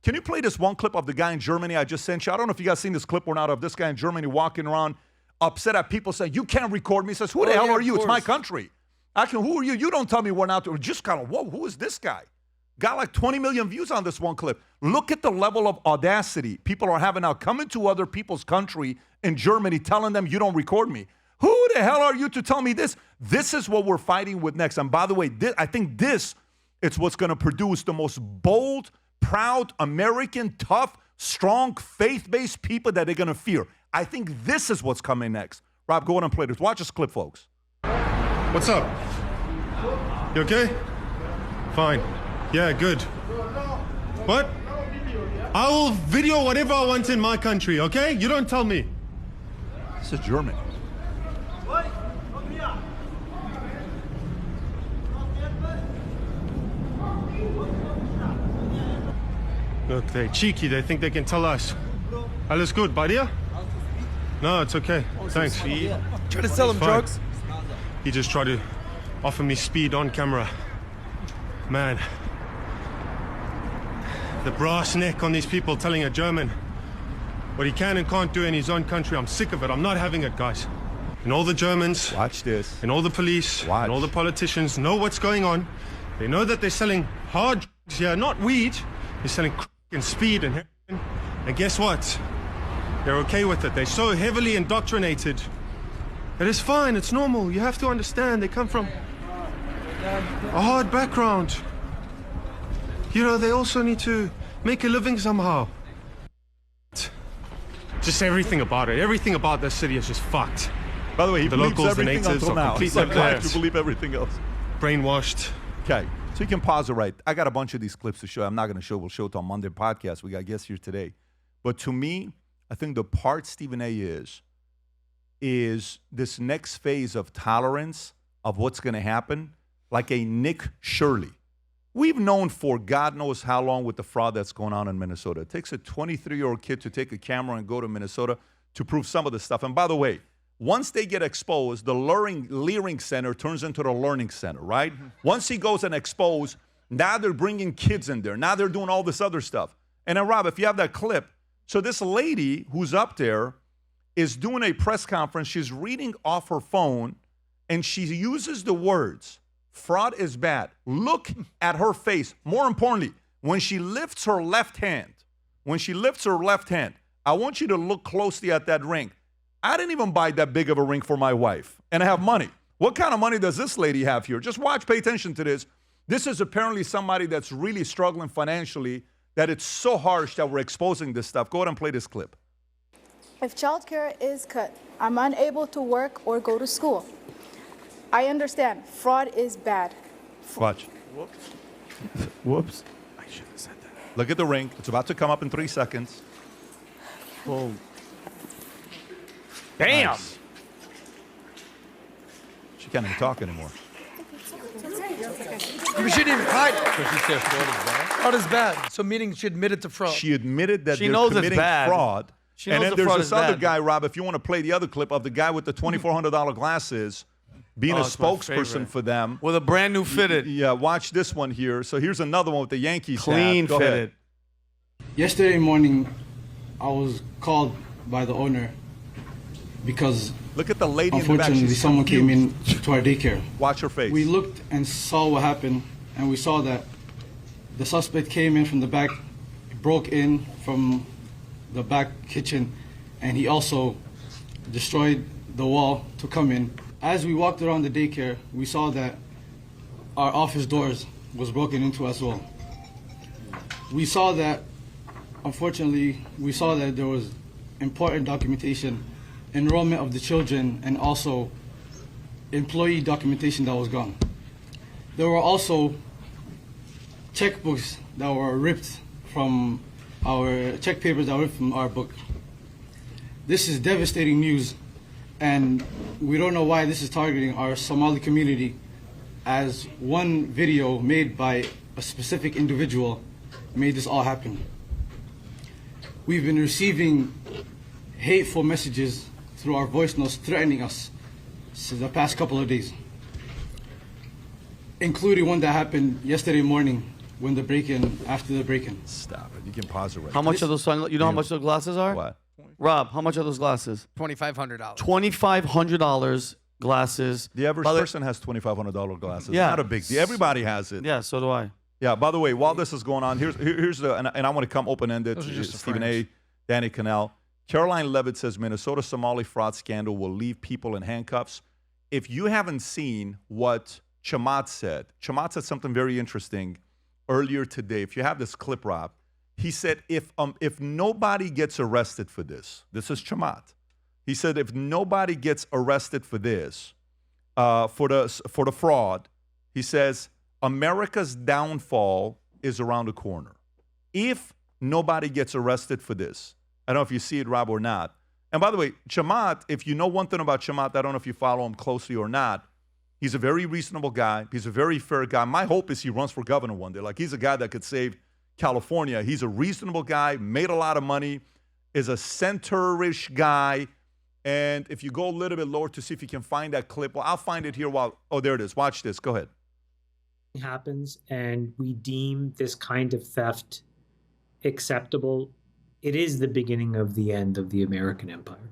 Can you play this one clip of the guy in Germany I just sent you? I don't know if you guys seen this clip or not of this guy in Germany walking around upset at people saying, you can't record me. He says, who the hell are you? It's my country. Who are you? You don't tell me we're not. Just kind of, whoa, who is this guy? Got like 20 million views on this one clip. Look at the level of audacity people are having now coming to other people's country in Germany telling them you don't record me. Who the hell are you to tell me this? This is what we're fighting with next. And by the way, I think it's what's going to produce the most bold, proud, American, tough, strong, faith-based people that they're going to fear. I think this is what's coming next. Rob, go ahead and play this. Watch this clip, folks. What's up? You okay? Fine. Yeah, good. What? I will video whatever I want in my country, okay? You don't tell me. This is German. Look, they're cheeky. They think they can tell us. Alles gut, bei dir? No, it's okay. Thanks. Try to sell him drugs? He just tried to offer me speed on camera. Man. The brass neck on these people telling a German what he can and can't do in his own country. I'm sick of it. I'm not having it, guys. And all the Germans, watch this, and all the police, and all the politicians know what's going on. They know that they're selling hard drugs here, not weed. They're selling crack and speed and heroin. And guess what? They're okay with it. They're so heavily indoctrinated that it's fine. It's normal. You have to understand. They come from a hard background. You know, they also need to make a living somehow. Just everything about it. Everything about this city is just fucked. By the way, he the believes locals, the everything natives until are now. completely He's like, to believe everything else. Brainwashed. Okay, so you can pause it right. I got a bunch of these clips to show. I'm not going to show. We'll show it on Monday podcast. We got guests here today. But to me, I think the part Stephen A. is this next phase of tolerance of what's going to happen, like a Nick Shirley. We've known for God knows how long with the fraud that's going on in Minnesota. It takes a 23-year-old kid to take a camera and go to Minnesota to prove some of this stuff. And by the way, once they get exposed, the Leering Center turns into the Learning Center, right? Mm-hmm. Once he goes and exposed, now they're bringing kids in there. Now they're doing all this other stuff. And then, Rob, if you have that clip, so this lady who's up there is doing a press conference. She's reading off her phone, and she uses the words, fraud is bad. Look at her face. More importantly, when she lifts her left hand, I want you to look closely at that ring. I didn't even buy that big of a ring for my wife, and I have money. What kind of money does this lady have here? Just watch, pay attention to this. This is apparently somebody that's really struggling financially, that it's so harsh that we're exposing this stuff. Go ahead and play this clip. If childcare is cut, I'm unable to work or go to school. I understand. Fraud is bad. Watch. Whoops. I should have said that. Look at the ring. It's about to come up in 3 seconds. Boom. Damn. Nice. She can't even talk anymore. She didn't even hide it. So she said fraud is bad? Fraud is bad. So meaning she admitted to fraud. She admitted that she they're knows committing it's bad. fraud. She knows and then the there's fraud this is other bad. guy, Rob, if you want to play the other clip of the guy with the $2,400 glasses being a spokesperson for them. With a brand new fitted. Yeah, watch this one here. So here's another one with the Yankees Clean hat. Go fitted. ahead. Yesterday morning, I was called by the owner because look at the lady in the back. Unfortunately, She's someone came in confused. to our daycare. Watch her face. We looked and saw what happened, and we saw that the suspect came in from the back, broke in from the back kitchen, and he also destroyed the wall to come in. As we walked around the daycare, we saw that our office doors was broken into as well. We saw that, unfortunately, there was important documentation, enrollment of the children, and also employee documentation that was gone. There were also checkbooks that were ripped from our check papers that were ripped from our book. This is devastating news, and we don't know why this is targeting our Somali community, as one video made by a specific individual made this all happen. We've been receiving hateful messages through our voice notes threatening us since the past couple of days, including one that happened yesterday morning when the break-in, after the break-in. Stop it. You can pause it right How much are those? You know how much those glasses are? What? Rob, how much are those glasses? $2,500. $2,500 glasses. The average person has $2,500 glasses. Yeah. Not a big deal. Everybody has it. Yeah, so do I. Yeah, by the way, while this is going on, here's the, and I want to come open-ended Those are to just the Stephen frames. A., Danny Cannell. Caroline Levitt says Minnesota Somali fraud scandal will leave people in handcuffs. If you haven't seen what Chamath said something very interesting earlier today. If you have this clip, Rob, he said if nobody gets arrested for this is Chamath. He said if nobody gets arrested for this, for the fraud, he says America's downfall is around the corner. If nobody gets arrested for this, I don't know if you see it, Rob, or not. And by the way, Chamath, if you know one thing about Chamath, I don't know if you follow him closely or not, he's a very reasonable guy. He's a very fair guy. My hope is he runs for governor one day. Like, he's a guy that could save California. He's a reasonable guy, made a lot of money, is a center-ish guy. And if you go a little bit lower to see if you can find that clip, well, I'll find it here oh, there it is. Watch this. Go ahead. Happens and we deem this kind of theft acceptable, it is the beginning of the end of the American empire.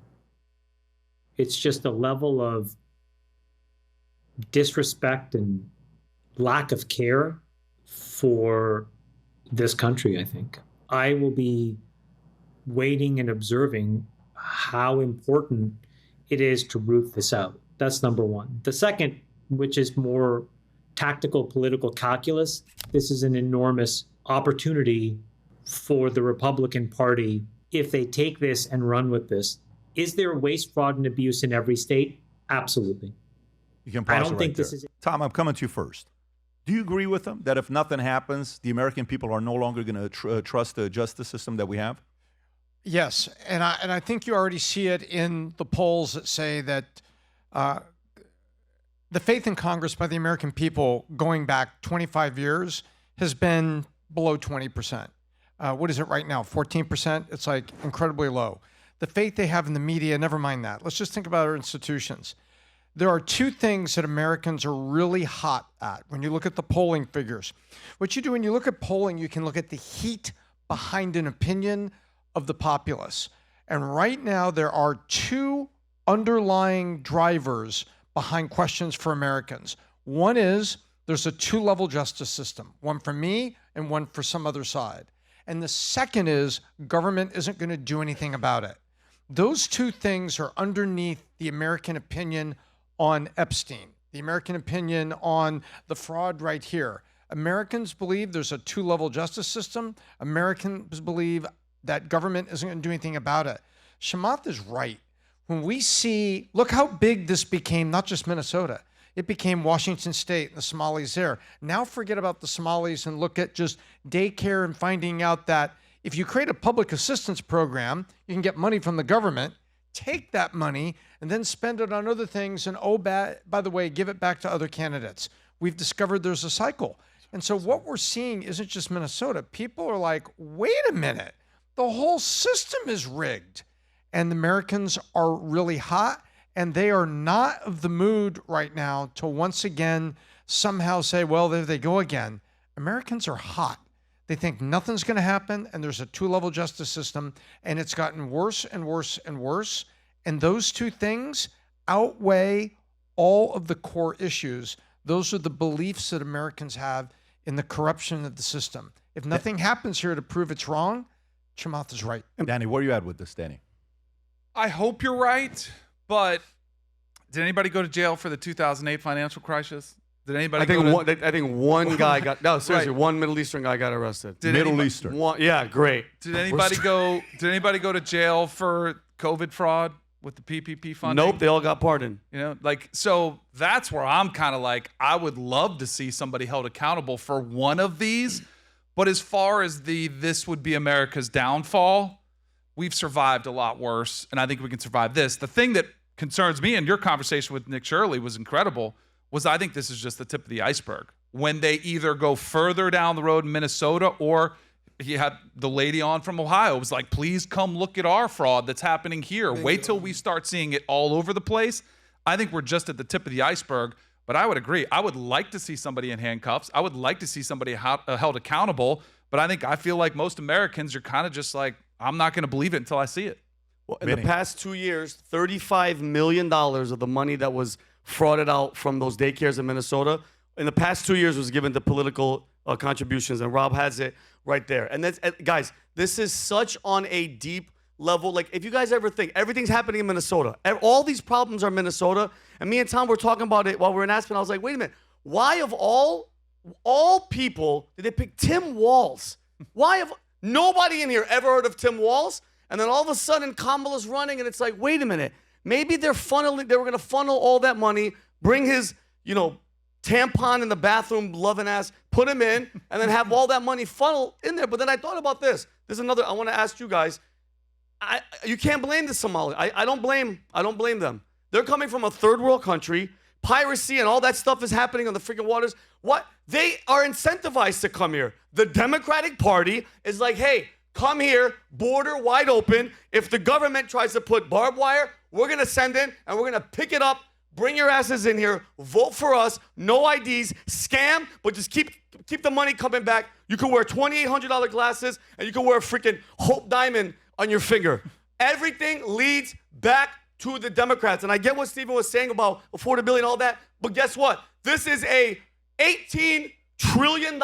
It's just a level of disrespect and lack of care for this country, I think. I will be waiting and observing how important it is to root this out. That's number one. The second, which is more tactical political calculus, this is an enormous opportunity for the Republican Party if they take this and run with this. Is there waste, fraud, and abuse in every state? Absolutely. You can pause I don't it think right this there. is. Tom, I'm coming to you first. Do you agree with him that if nothing happens, the American people are no longer going to trust the justice system that we have? Yes, and I think you already see it in the polls that say that the faith in Congress by the American people going back 25 years has been below 20%. What is it right now? 14%? It's like incredibly low. The faith they have in the media, never mind that. Let's just think about our institutions. There are two things that Americans are really hot at when you look at the polling figures. What you do when you look at polling, you can look at the heat behind an opinion of the populace. And right now, there are two underlying drivers behind questions for Americans. One is there's a two-level justice system, one for me and one for some other side. And the second is government isn't going to do anything about it. Those two things are underneath the American opinion on Epstein, the American opinion on the fraud right here. Americans believe there's a two-level justice system. Americans believe that government isn't going to do anything about it. Chamath is right. When we see, look how big this became, not just Minnesota. It became Washington State and the Somalis there. Now forget about the Somalis and look at just daycare and finding out that if you create a public assistance program, you can get money from the government, take that money, and then spend it on other things. And by the way, give it back to other candidates. We've discovered there's a cycle. And so what we're seeing isn't just Minnesota. People are like, wait a minute, the whole system is rigged. And the Americans are really hot, and they are not of the mood right now to once again somehow say, well, there they go again. Americans are hot. They think nothing's going to happen, and there's a two-level justice system, and it's gotten worse and worse and worse. And those two things outweigh all of the core issues. Those are the beliefs that Americans have in the corruption of the system. If nothing happens here to prove it's wrong, Chamath is right. Danny, where are you at with this, Danny? I hope you're right, but did anybody go to jail for the 2008 financial crisis? Did anybody? I think one guy got seriously. Right. One Middle Eastern guy got arrested. Eastern. Yeah, great. Did anybody go to jail for COVID fraud with the PPP funding? Nope, they all got pardoned. You know, so that's where I'm kind of like, I would love to see somebody held accountable for one of these. But as far as this would be America's downfall, we've survived a lot worse, and I think we can survive this. The thing that concerns me, and your conversation with Nick Shirley was incredible, was I think this is just the tip of the iceberg. When they either go further down the road in Minnesota, or he had the lady on from Ohio was like, please come look at our fraud that's happening here. Wait till we start seeing it all over the place. I think we're just at the tip of the iceberg. But I would agree. I would like to see somebody in handcuffs. I would like to see somebody held accountable. But I feel like most Americans are kind of just like, I'm not going to believe it until I see it. Well, in the past 2 years, $35 million of the money that was frauded out from those daycares in Minnesota, in the past 2 years was given to political contributions, and Rob has it right there. And that's, guys, this is such on a deep level. Like, if you guys ever think everything's happening in Minnesota, all these problems are Minnesota, and me and Tom were talking about it while we were in Aspen. I was like, wait a minute, why of all people did they pick Tim Walz? Why have nobody in here ever heard of Tim Walz? And then all of a sudden Kamala's running, and it's like, wait a minute, maybe they were going to funnel all that money, bring his, tampon in the bathroom, loving ass, put him in, and then have all that money funnel in there. But then I thought about this. There's another, I want to ask you guys. You can't blame the Somalis. I don't blame them. They're coming from a third world country. Piracy and all that stuff is happening on the freaking waters. What? They are incentivized to come here. The Democratic Party is like, hey, come here, border wide open. If the government tries to put barbed wire, we're going to send in and we're going to pick it up. Bring your asses in here. Vote for us. No IDs. Scam, but just keep the money coming back. You can wear $2,800 glasses and you can wear a freaking Hope Diamond on your finger. Everything leads back to the Democrats. And I get what Stephen was saying about affordability and all that, but guess what? This is a $18 trillion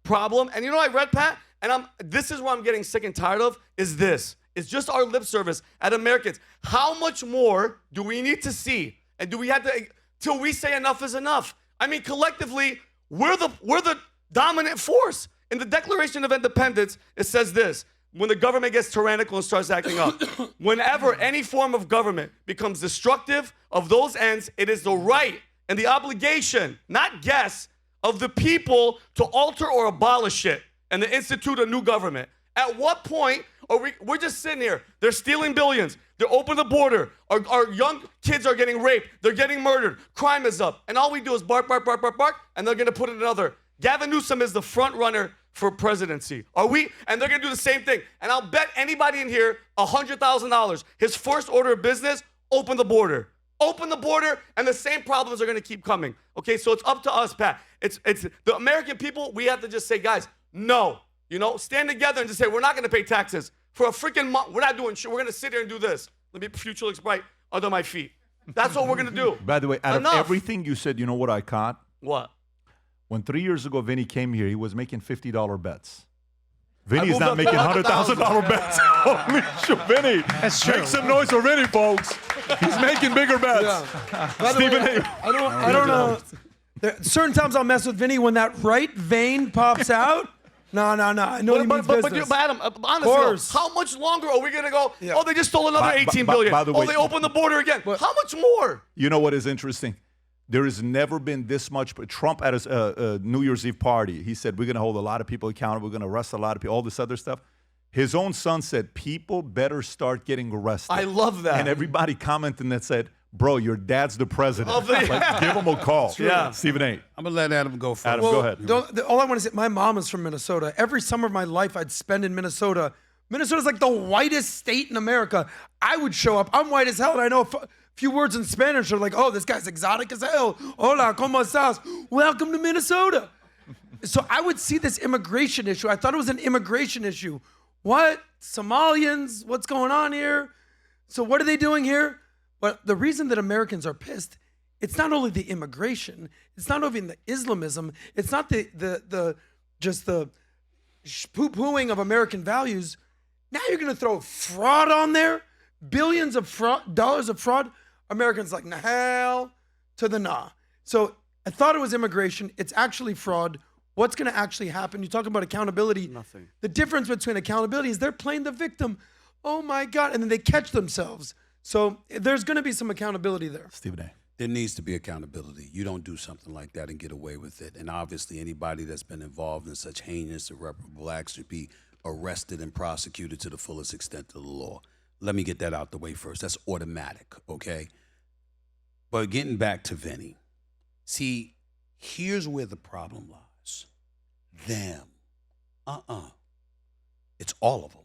problem. And you know what I read, Pat? And this is what I'm getting sick and tired of, is this. It's just our lip service at Americans. How much more do we need to see? And do we have to, till we say enough is enough? I mean, collectively, we're the dominant force. In the Declaration of Independence, it says this: when the government gets tyrannical and starts acting up, whenever any form of government becomes destructive of those ends, it is the right and the obligation, not guess, of the people to alter or abolish it and to institute a new government. At what point are we're just sitting here, they're stealing billions, they're open the border, our young kids are getting raped, they're getting murdered, crime is up, and all we do is bark, bark, bark, bark, bark, and they're gonna put in another. Gavin Newsom is the front runner for presidency. Are we? And they're gonna do the same thing. And I'll bet anybody in here $100,000, his first order of business, open the border. Open the border, and the same problems are gonna keep coming. Okay, so it's up to us, Pat. It's the American people, we have to just say, guys, no. Stand together and just say, we're not gonna pay taxes. For a freaking month, we're not doing shit. We're gonna sit here and do this. Let me, future looks bright under my feet. That's what we're gonna do. By the way, out of everything you said, you know what I caught? What? When 3 years ago Vinny came here, he was making $50 bets. Vinny's not making $100,000 bets. Holy shit, Vinny. That's true. Make some noise for Vinny, folks. He's making bigger bets. Yeah. I don't know. Certain times I'll mess with Vinny when that right vein pops out. No. I know he means business. But Adam, honestly, how much longer are we going to go? Yeah. Oh, they just stole another $18 billion. By the way, they opened the border again. How much more? You know what is interesting? There has never been this much. Trump at his New Year's Eve party, he said, we're going to hold a lot of people accountable. We're going to arrest a lot of people, all this other stuff. His own son said, people better start getting arrested. I love that. And everybody commented that said, bro, your dad's the president. Like, give him a call. Yeah. Stephen A. I'm going to let Adam go first. Adam, go ahead. All I want to say, my mom is from Minnesota. Every summer of my life I'd spend in Minnesota. Minnesota's like the whitest state in America. I would show up. I'm white as hell, and I know a few words in Spanish. Are like, oh, this guy's exotic as hell. Hola, ¿cómo estás? Welcome to Minnesota. So I would see this immigration issue. I thought it was an immigration issue. What? Somalians? What's going on here? So what are they doing here? But the reason that Americans are pissed, it's not only the immigration, it's not even the Islamism, it's not the poo-pooing of American values. Now you're going to throw fraud on there? Billions of dollars of fraud? Americans like, nah, hell to the nah. So I thought it was immigration. It's actually fraud. What's going to actually happen? You talk about accountability. Nothing. The difference between accountability is they're playing the victim. Oh my God. And then they catch themselves. So there's going to be some accountability there. Stephen A. There needs to be accountability. You don't do something like that and get away with it. And obviously anybody that's been involved in such heinous, irreparable acts should be arrested and prosecuted to the fullest extent of the law. Let me get that out the way first. That's automatic, okay? But getting back to Vinny, see, here's where the problem lies. Them. It's all of them.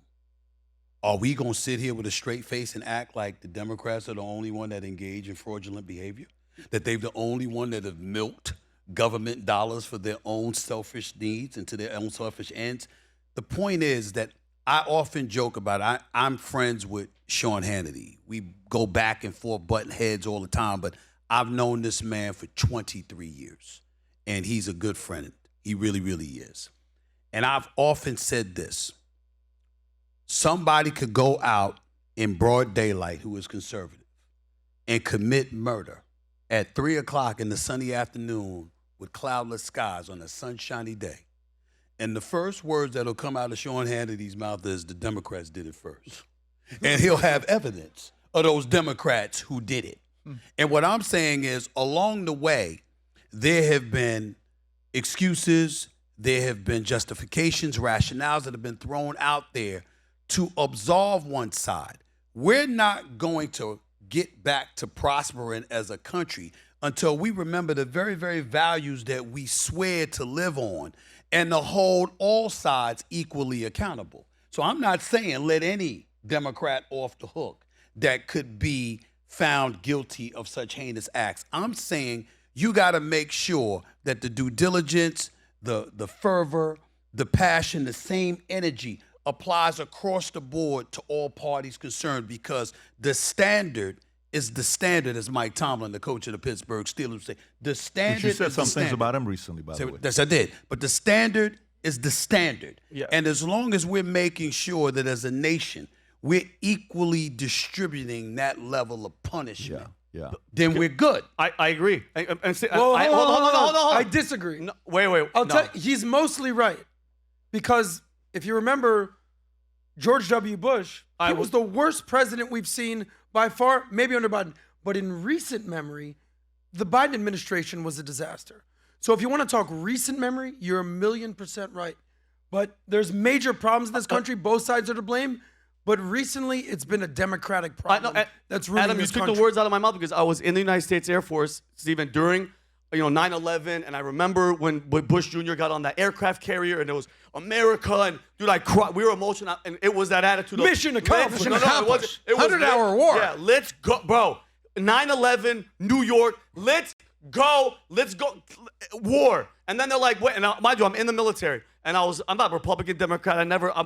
Are we going to sit here with a straight face and act like the Democrats are the only one that engage in fraudulent behavior? that they're the only one that have milked government dollars for their own selfish needs and to their own selfish ends. The point is that I often joke about I'm friends with Sean Hannity. We go back and forth, button heads all the time, but I've known this man for 23 years, and he's a good friend. He really, really is. And I've often said this. Somebody could go out in broad daylight who is conservative and commit murder at 3 o'clock in the sunny afternoon with cloudless skies on a sunshiny day. And the first words that'll come out of Sean Hannity's mouth is the Democrats did it first. And he'll have evidence of those Democrats who did it. And what I'm saying is, along the way, there have been excuses, there have been justifications, rationales that have been thrown out there to absolve one side. We're not going to get back to prospering as a country until we remember the very, very values that we swear to live on and to hold all sides equally accountable. So I'm not saying let any Democrat off the hook that could be found guilty of such heinous acts. I'm saying you got to make sure that the due diligence, the fervor, the passion, the same energy applies across the board to all parties concerned, because the standard is the standard, as Mike Tomlin, the coach of the Pittsburgh Steelers, would say. The standard. You said is some the things standard. about him recently, by the way. Yes, I did. But the standard is the standard. Yeah. And as long as we're making sure that as a nation, we're equally distributing that level of punishment, then we're good. I agree. And say, Whoa, hold on. I disagree. No, wait. I'll tell you, he's mostly right. Because if you remember, George W. Bush, he was the worst president we've seen by far, maybe under Biden. But in recent memory, the Biden administration was a disaster. So if you want to talk recent memory, you're 1,000,000% right. But there's major problems in this country. Both sides are to blame. But recently, it's been a Democratic problem that's ruining Adam, this you took country. the words out of my mouth, because I was in the United States Air Force, Stephen, during 9/11, and I remember when Bush Jr. got on that aircraft carrier, and it was America, and dude, I cried. We were emotional, and it was that attitude of Mission accomplished. It was 100-hour war. Yeah, let's go, bro. 9/11, New York. Let's go. War. And then they're like, wait, and mind you, I'm in the military, and I'm not Republican, Democrat.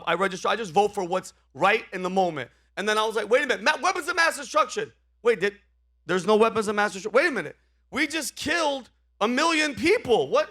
I register. I just vote for what's right in the moment. And then I was like, wait a minute, weapons of mass destruction. Wait, there's no weapons of mass destruction. Wait a minute. We just killed 1 million people. What?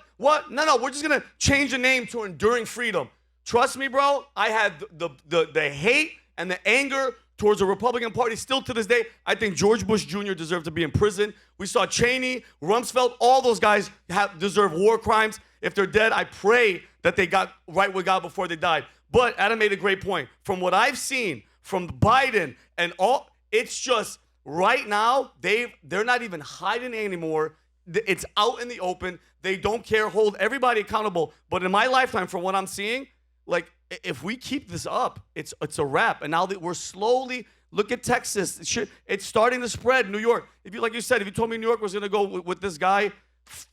No, we're just going to change the name to Enduring Freedom. Trust me, bro, I had the hate and the anger towards the Republican Party still to this day. I think George Bush Jr. deserved to be in prison. We saw Cheney, Rumsfeld, all those guys deserve war crimes. If they're dead, I pray that they got right with God before they died. But Adam made a great point. From what I've seen from Biden and all, it's just right now, they're not even hiding anymore. It's out in the open. They don't care. Hold everybody accountable. But in my lifetime, from what I'm seeing, like, if we keep this up, it's a wrap. And now that we're slowly, look at Texas. It's starting to spread. New York. Like you said, if you told me New York was going to go with this guy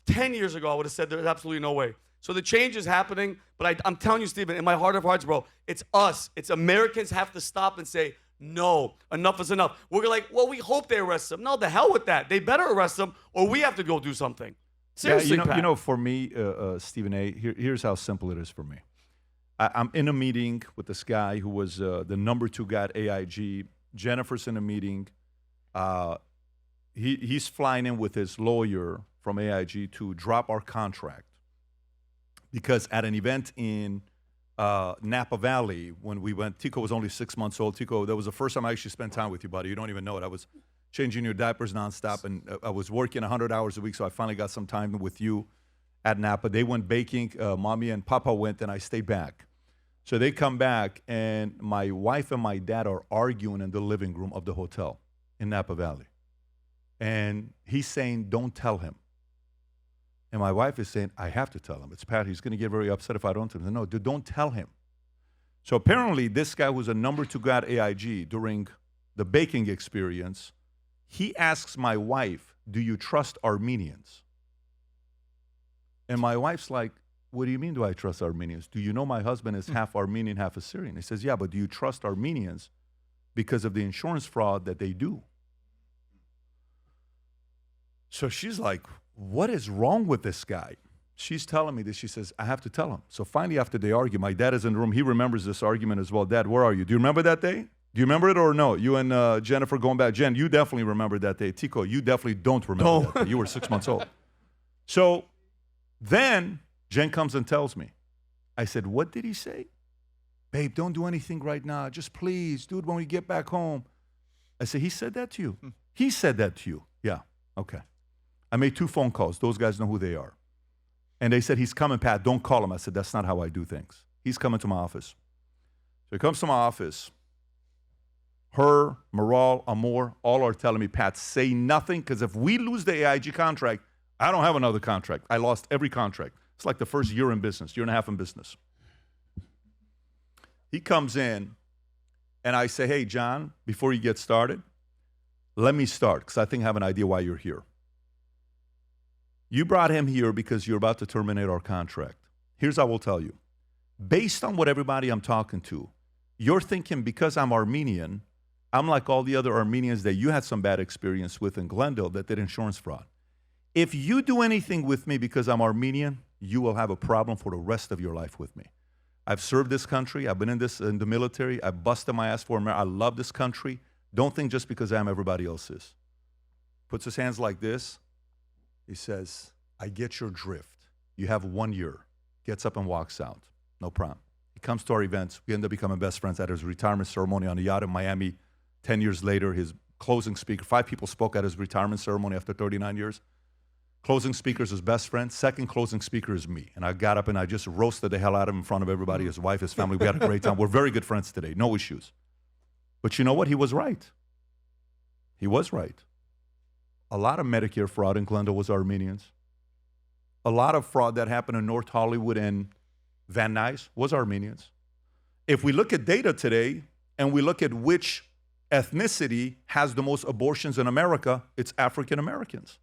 10 years ago, I would have said there's absolutely no way. So the change is happening. But I'm telling you, Stephen, in my heart of hearts, bro, it's us. It's Americans have to stop and say, no, enough is enough. We're like, well, we hope they arrest him. No, the hell with that. They better arrest him, or we have to go do something. Seriously, Pat. For me, Stephen A., here's how simple it is for me. I'm in a meeting with this guy who was the number 2 guy at AIG. Jennifer's in a meeting. He's flying in with his lawyer from AIG to drop our contract, because at an event in Napa Valley, when we went, Tico was only 6 months old. Tico, that was the first time I actually spent time with you, buddy. You don't even know it. I was changing your diapers nonstop, and I was working 100 hours a week, so I finally got some time with you at Napa. They went baking. Mommy and Papa went, and I stayed back. So they come back, and my wife and my dad are arguing in the living room of the hotel in Napa Valley. And he's saying, don't tell him. And my wife is saying, I have to tell him. It's Pat. He's going to get very upset if I don't tell him. No, dude, don't tell him. So apparently this guy who's a number 2 guy at AIG during the baking experience, he asks my wife, do you trust Armenians? And my wife's like, what do you mean do I trust Armenians? Do you know my husband is half Armenian, half Assyrian? He says, yeah, but do you trust Armenians because of the insurance fraud that they do? So she's like, what is wrong with this guy? She's telling me this. She says, I have to tell him. So finally, after they argue, my dad is in the room. He remembers this argument as well. Dad, where are you? Do you remember that day? Do you remember it or no? You and Jennifer going back. Jen, you definitely remember that day. Tico, you definitely don't remember that day. You were 6 months old. So then Jen comes and tells me. I said, what did he say? Babe, don't do anything right now. Just please, dude, when we get back home. I said, he said that to you? He said that to you? Yeah, okay. I made 2 phone calls. Those guys know who they are. And they said, he's coming, Pat. Don't call him. I said, that's not how I do things. He's coming to my office. So he comes to my office. Her, Maral, Amor, all are telling me, Pat, say nothing, because if we lose the AIG contract, I don't have another contract. I lost every contract. It's like the first year in business, year and a half in business. He comes in, and I say, hey, John, before you get started, let me start, because I think I have an idea why you're here. You brought him here because you're about to terminate our contract. Here's how I will tell you. Based on what everybody I'm talking to, you're thinking because I'm Armenian, I'm like all the other Armenians that you had some bad experience with in Glendale that did insurance fraud. If you do anything with me because I'm Armenian, you will have a problem for the rest of your life with me. I've served this country. I've been in the military. I busted my ass for America. I love this country. Don't think just because I am, everybody else is. Puts his hands like this. He says, I get your drift. You have 1 year. Gets up and walks out. No problem. He comes to our events. We end up becoming best friends at his retirement ceremony on a yacht in Miami. 10 years later, his closing speaker, 5 people spoke at his retirement ceremony after 39 years. Closing speaker is his best friend. Second closing speaker is me. And I got up and I just roasted the hell out of him in front of everybody, his wife, his family. We had a great time. We're very good friends today. No issues. But you know what? He was right. He was right. A lot of Medicare fraud in Glendale was Armenians. A lot of fraud that happened in North Hollywood and Van Nuys was Armenians. If we look at data today and we look at which ethnicity has the most abortions in America, it's African Americans.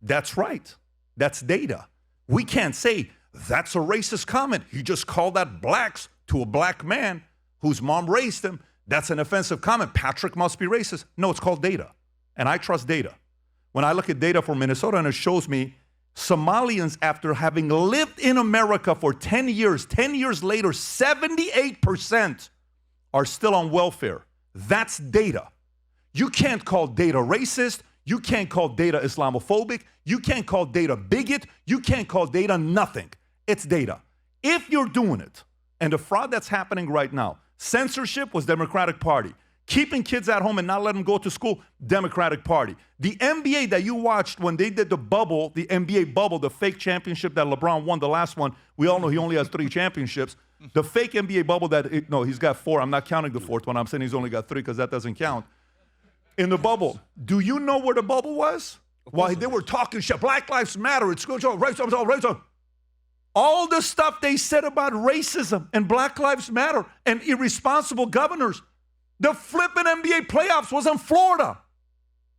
That's right. That's data. We can't say that's a racist comment. You just called that blacks to a black man whose mom raised him. That's an offensive comment. Patrick must be racist. No, it's called data. And I trust data. When I look at data from Minnesota and it shows me Somalians, after having lived in America for 10 years later, 78% are still on welfare. That's data. You can't call data racist. You can't call data Islamophobic. You can't call data bigot. You can't call data nothing. It's data. If you're doing it, and the fraud that's happening right now, censorship was Democratic Party. Keeping kids at home and not letting them go to school, Democratic Party. The NBA that you watched when they did the bubble, the NBA bubble, the fake championship that LeBron won, the last one, we all know he only has 3 championships. The fake NBA bubble no, he's got 4. I'm not counting the 4th one. I'm saying he's only got 3 because that doesn't count. In the bubble, do you know where the bubble was? While they were talking shit, Black Lives Matter, it's racism. All the stuff they said about racism and Black Lives Matter and irresponsible governors. The flipping NBA playoffs was in Florida.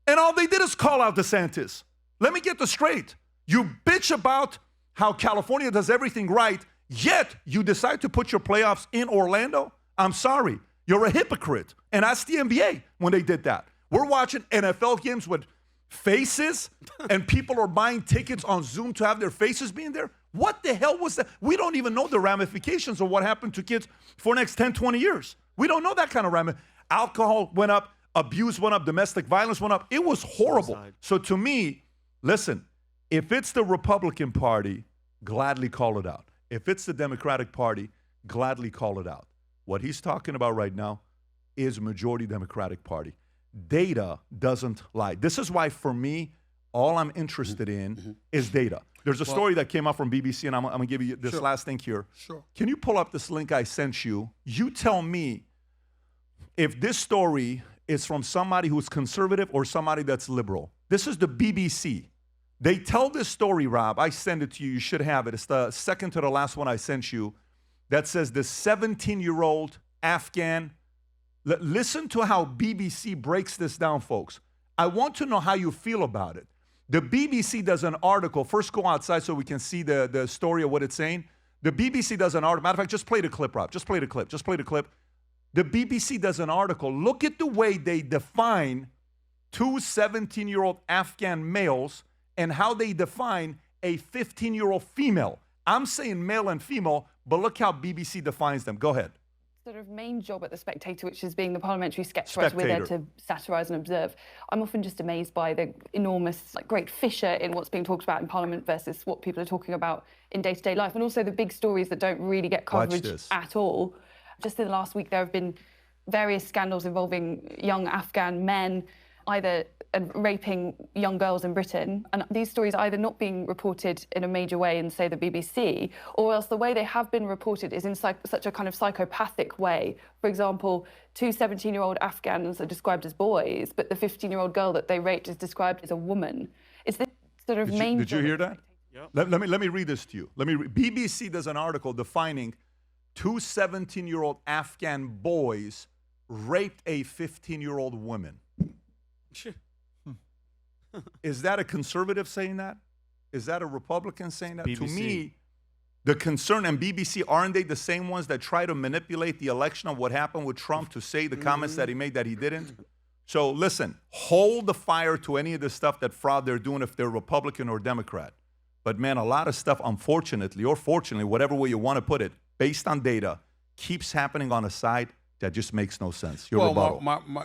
And all they did is call out DeSantis. Let me get this straight. You bitch about how California does everything right, yet you decide to put your playoffs in Orlando? I'm sorry. You're a hypocrite. And that's the NBA when they did that. We're watching NFL games with faces and people are buying tickets on Zoom to have their faces being there. What the hell was that? We don't even know the ramifications of what happened to kids for the next 10, 20 years. We don't know that kind of ramification. Alcohol went up, abuse went up, domestic violence went up. It was horrible. So to me, listen, if it's the Republican Party, gladly call it out. If it's the Democratic Party, gladly call it out. What he's talking about right now is majority Democratic Party. Data doesn't lie. This is why, for me, all I'm interested in is data. There's a story that came out from BBC, and I'm going to give you this last thing here. Sure. Can you pull up this link I sent you? You tell me if this story is from somebody who's conservative or somebody that's liberal. This is the BBC. They tell this story, Rob. I send it to you. You should have it. It's the second to the last one I sent you. That says the 17-year-old Afghan. Listen to how BBC breaks this down, folks. I want to know how you feel about it. The BBC does an article. First, go outside so we can see the story of what it's saying. The BBC does an article. Matter of fact, just play the clip, Rob. Just play the clip. The BBC does an article. Look at the way they define two 17-year-old Afghan males and how they define a 15-year-old female. I'm saying male and female, but look how BBC defines them. Go ahead. Sort of main job at The Spectator, which is being the parliamentary sketch writer. We're there to satirise and observe. I'm often just amazed by the enormous, great fissure in what's being talked about in Parliament versus what people are talking about in day-to-day life, and also the big stories that don't really get coverage at all. Just in the last week, there have been various scandals involving young Afghan men, either raping young girls in Britain, and these stories are either not being reported in a major way in, say, the BBC, or else the way they have been reported is in such a kind of psychopathic way. For example, two 17-year-old Afghans are described as boys, but the 15-year-old girl that they raped is described as a woman. Is this sort of main... Did you hear that? Yep. Let me read this to you. BBC does an article defining two 17-year-old Afghan boys raped a 15-year-old woman. Is that a conservative saying that? Is that a Republican saying that? BBC. To me, the concern, and BBC, aren't they the same ones that try to manipulate the election of what happened with Trump to say the comments that he made that he didn't? So listen, hold the fire to any of the stuff that fraud they're doing if they're Republican or Democrat. But man, a lot of stuff, unfortunately or fortunately, whatever way you want to put it, based on data, keeps happening on a side that just makes no sense. Your rebuttal.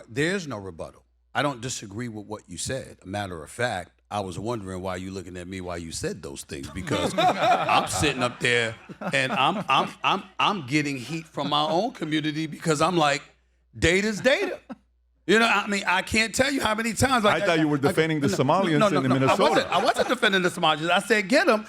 There's no rebuttal. I don't disagree with what you said. A matter of fact, I was wondering why you looking at me while you said those things, because I'm sitting up there and I'm getting heat from my own community because I'm like, data's data. You know, I mean, I can't tell you how many times. I thought you were defending the Somalians in Minnesota. I wasn't defending the Somalians. I said, get them.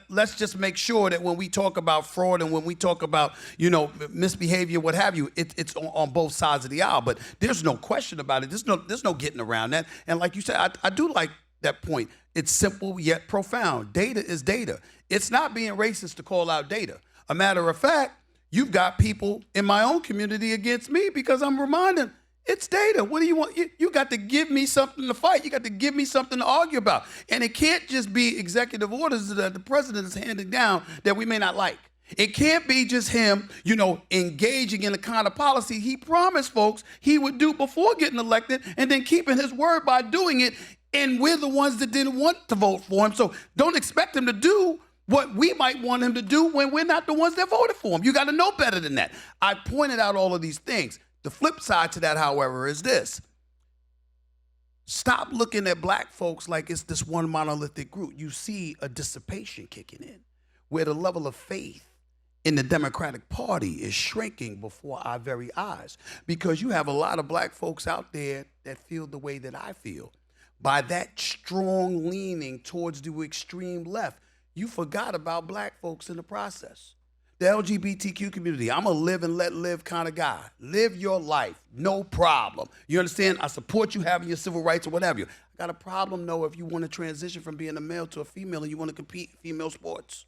Let's just make sure that when we talk about fraud and when we talk about, misbehavior, what have you, it's on both sides of the aisle. But there's no question about it. There's no getting around that. And like you said, I do like that point. It's simple yet profound. Data is data. It's not being racist to call out data. A matter of fact, you've got people in my own community against me because I'm reminding, it's data. What do you want? You got to give me something to fight. You got to give me something to argue about. And it can't just be executive orders that the president is handing down that we may not like. It can't be just him, engaging in the kind of policy he promised folks he would do before getting elected and then keeping his word by doing it. And we're the ones that didn't want to vote for him. So don't expect him to do what we might want him to do when we're not the ones that voted for him. You got to know better than that. I pointed out all of these things. The flip side to that, however, is this. Stop looking at black folks like it's this one monolithic group. You see a dissipation kicking in, where the level of faith in the Democratic Party is shrinking before our very eyes, because you have a lot of black folks out there that feel the way that I feel. By that strong leaning towards the extreme left, you forgot about black folks in the process. The LGBTQ community, I'm a live and let live kind of guy. Live your life, no problem. You understand? I support you having your civil rights or whatever. I got a problem, though, if you want to transition from being a male to a female and you want to compete in female sports.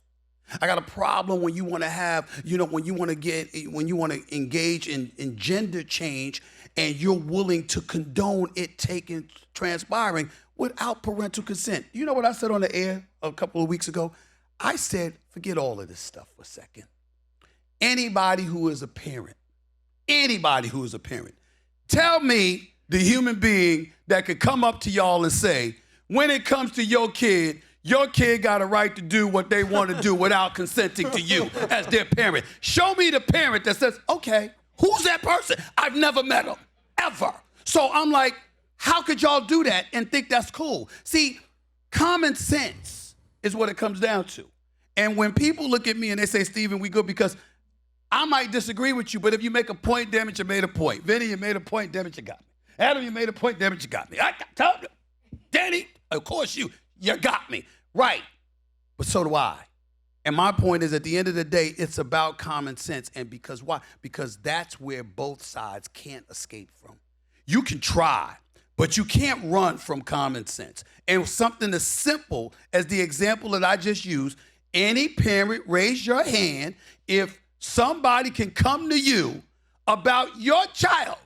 I got a problem when you want to have, when you want to engage in gender change and you're willing to condone it transpiring without parental consent. You know what I said on the air a couple of weeks ago? I said, forget all of this stuff for a second. Anybody who is a parent, tell me the human being that could come up to y'all and say, when it comes to your kid got a right to do what they want to do without consenting to you as their parent. Show me the parent that says, okay, who's that person? I've never met him, ever. So I'm like, how could y'all do that and think that's cool? See, common sense is what it comes down to. And when people look at me and they say, Stephen, we good, because I might disagree with you, but if you make a point, damn it, you made a point. Vinny, you made a point, damn it, you got me. Adam, you made a point, damn it, you got me. Danny, of course you got me. Right. But so do I. And my point is, at the end of the day, it's about common sense. And because why? Because that's where both sides can't escape from. You can try, but you can't run from common sense. And something as simple as the example that I just used, any parent, raise your hand if somebody can come to you about your child,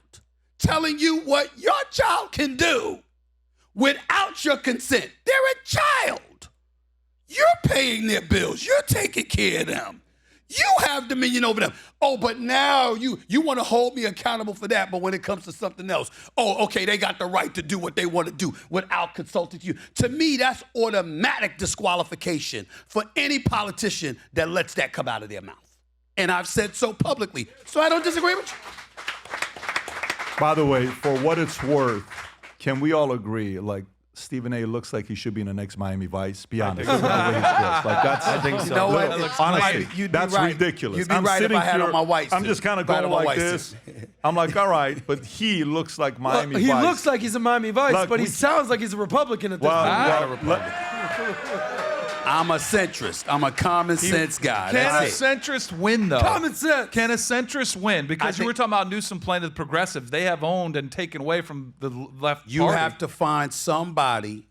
telling you what your child can do without your consent. They're a child. You're paying their bills. You're taking care of them. You have dominion over them. Oh, but now you want to hold me accountable for that, but when it comes to something else, oh, okay, they got the right to do what they want to do without consulting you. To me, that's automatic disqualification for any politician that lets that come out of their mouth. And I've said so publicly, so I don't disagree with you. By the way, for what it's worth, can we all agree, like, Stephen A. looks like he should be in the next Miami Vice. Be honest. The way he's dressed. Like, that's, I think so. You know what? Honestly, You'd be that's right. ridiculous. You'd be I'm right if sitting I had here, on my white I'm suit. just kind of If I had going on my like white this. suit. I'm like, all right, but he looks like Miami Vice. He looks like he's a Miami Vice, Look, but he sounds like he's a Republican at this point. I'm a centrist. I'm a common sense guy. Can a That's it. centrist win, though? Common sense. Can a centrist win? Because you were talking about Newsom playing to the progressive. They have owned and taken away from the left You party. have to find somebody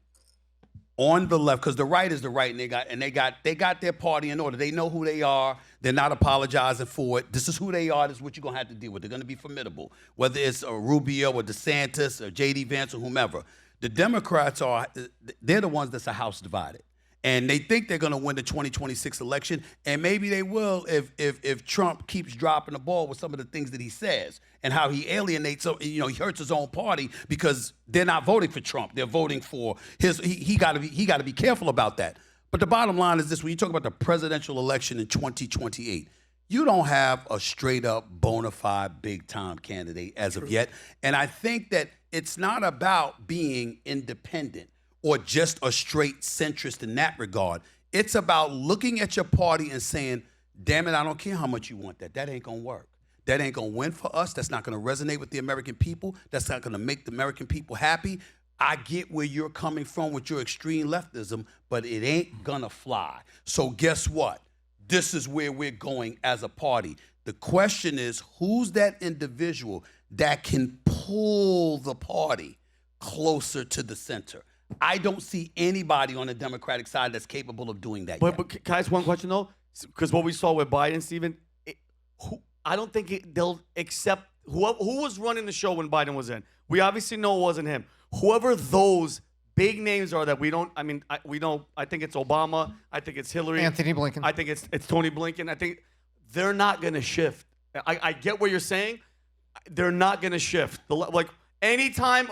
on the left, because the right is the right, and they got their party in order. They know who they are. They're not apologizing for it. This is who they are. This is what you're gonna have to deal with. They're gonna be formidable, whether it's Rubio or DeSantis or J.D. Vance or whomever. The Democrats they're the ones that's a house divided. And they think they're going to win the 2026 election, and maybe they will if Trump keeps dropping the ball with some of the things that he says and how he alienates. He hurts his own party because they're not voting for Trump. They're voting for his. He got to be careful about that. But the bottom line is this: when you talk about the presidential election in 2028, you don't have a straight up bona fide big time candidate as of yet. And I think that it's not about being independent or just a straight centrist in that regard. It's about looking at your party and saying, damn it, I don't care how much you want that. That ain't gonna work. That ain't gonna win for us. That's not gonna resonate with the American people. That's not gonna make the American people happy. I get where you're coming from with your extreme leftism, but it ain't gonna fly. So guess what? This is where we're going as a party. The question is, who's that individual that can pull the party closer to the center? I don't see anybody on the Democratic side that's capable of doing that yet. But can I ask one question, though? Because what we saw with Biden, Stephen, I don't think they'll accept who was running the show when Biden was in. We obviously know it wasn't him. Whoever those big names are that we don't, we know, I think it's Obama. I think it's Hillary. Anthony Blinken. I think it's Tony Blinken. I think they're not going to shift. I get what you're saying. They're not going to shift. Like, anytime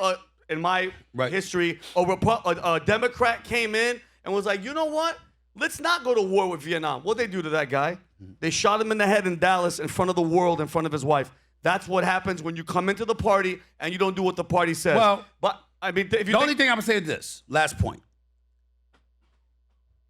in my history, a Democrat came in and was like, you know what? Let's not go to war with Vietnam. What'd they do to that guy? They shot him in the head in Dallas in front of the world, in front of his wife. That's what happens when you come into the party and you don't do what the party says. Well, but if you only thing I'm gonna say is this, last point.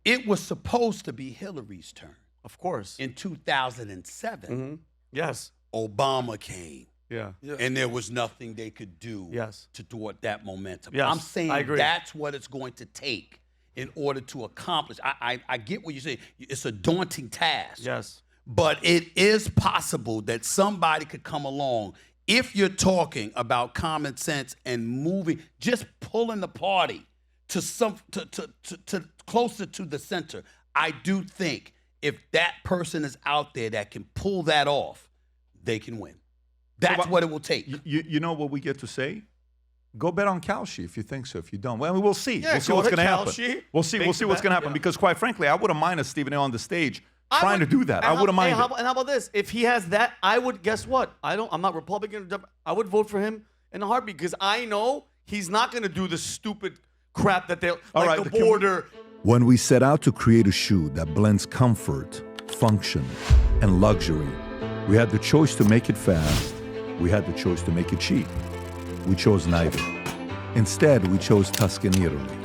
It was supposed to be Hillary's turn. Of course. In 2007. Mm-hmm. Yes. Obama came. Yeah. And there was nothing they could do to thwart that momentum. Yes, I'm saying I agree. that's what it's going to take in order to accomplish. I get what you're saying. It's a daunting task. Yes. But it is possible that somebody could come along if you're talking about common sense and moving, just pulling the party to closer to the center. I do think if that person is out there that can pull that off, they can win. That's what it will take. You know what we get to say? Go bet on Kalshi if you think so. If you don't, well, we'll see. Yeah, we'll see what's going to happen. Kalshi. We'll see what's going to happen. Yeah. Because quite frankly, I wouldn't mind a Stephen A. on the stage trying to do that. I wouldn't mind it. And how about this? If he has that, I would, guess what? I'm not Republican. I would vote for him in a heartbeat because I know he's not going to do the stupid crap that they'll, like the border. When we set out to create a shoe that blends comfort, function, and luxury, we had the choice to make it fast. We had the choice to make it cheap. We chose neither. Instead, we chose Tuscany, Italy.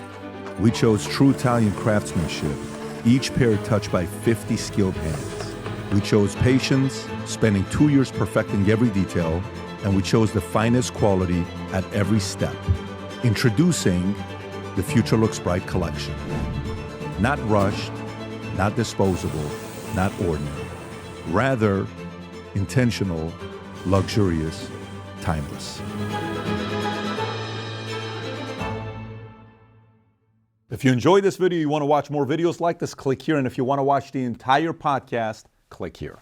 We chose true Italian craftsmanship, each pair touched by 50 skilled hands. We chose patience, spending 2 years perfecting every detail, and we chose the finest quality at every step. Introducing the Future Looks Bright collection. Not rushed, not disposable, not ordinary. Rather, intentional, luxurious, timeless. If you enjoyed this video, you want to watch more videos like this, click here. And if you want to watch the entire podcast, click here.